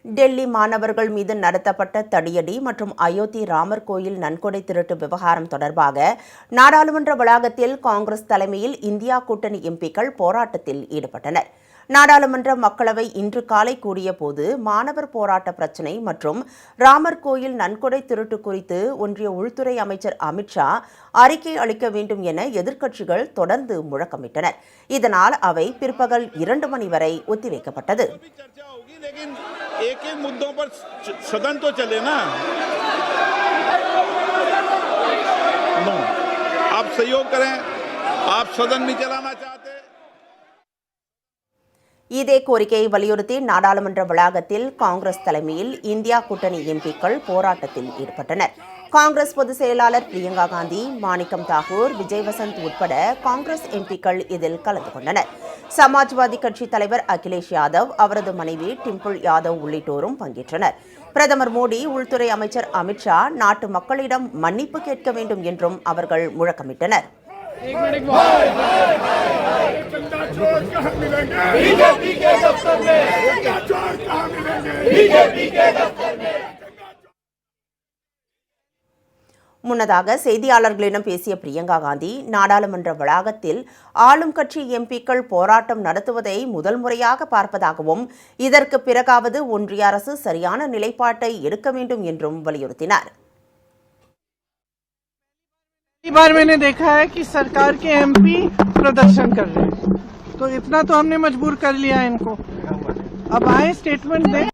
டெல்லி மாணவர்கள் மீது நடத்தப்பட்ட தடியடி மற்றும் அயோத்தி ராமர் கோயில் நன்கொடை திருட்டு விவகாரம் தொடர்பாக நாடாளுமன்ற வளாகத்தில் காங்கிரஸ் தலைமையில் இந்தியா கூட்டணி எம்பிக்கள் போராட்டத்தில் ஈடுபட்டனர். நாடாளுமன்ற மக்களவை இன்று காலை கூடியபோது மாணவர் போராட்ட பிரச்சினை மற்றும் ராமர் கோயில் நன்கொடை திருட்டு குறித்து ஒன்றிய உள்துறை அமைச்சர் அமித்ஷா அறிக்கை அளிக்க வேண்டும் என எதிர்க்கட்சிகள் தொடர்ந்து முழக்கமிட்டனர். இதனால் அவை பிற்பகல் 2 மணி வரை ஒத்திவைக்கப்பட்டது. लेकिन एक एक मुद्दों पर सदन तो चले ना. नो, आप सहयोग करें. आप सदन नहीं चलाना चाहते. இதே கோரிக்கையை வலியுறுத்தி நாடாளுமன்ற வளாகத்தில் காங்கிரஸ் தலைமையில் இந்தியா கூட்டணி எம்பிக்கள் போராட்டத்தில் ஈடுபட்டனர். காங்கிரஸ் பொதுச் செயலாளர் பிரியங்கா காந்தி, மாணிக்கம் தாகூர், விஜய் வசந்த் உட்பட காங்கிரஸ் எம்பிக்கள் இதில் கலந்து கொண்டனர். சமாஜ்வாதி கட்சி தலைவர் அகிலேஷ் யாதவ், அவரது மனைவி டிம்பிள் யாதவ் உள்ளிட்டோரும் பங்கேற்றனர். பிரதமர் மோடி, உள்துறை அமைச்சர் அமித்ஷா நாட்டு மக்களிடம் மன்னிப்பு கேட்க வேண்டும் என்றும் அவர்கள் முழக்கமிட்டனர். முன்னதாக செய்தியாளர்களிடம் பேசிய பிரியங்கா காந்தி, நாடாளுமன்ற வளாகத்தில் ஆளும் கட்சி எம்பிக்கள் போராட்டம் நடத்துவதை முதல் முறையாக பார்ப்பதாகவும் இதற்கு பிறகாவது ஒன்றிய அரசு சரியான நிலைப்பாட்டை எடுக்க வேண்டும் என்றும் வலியுறுத்தினார். पहली बार मैंने देखा है कि सरकार के एमपी प्रदर्शन कर रहे हैं, तो इतना तो हमने मजबूर कर लिया इनको. अब आए, स्टेटमेंट दें,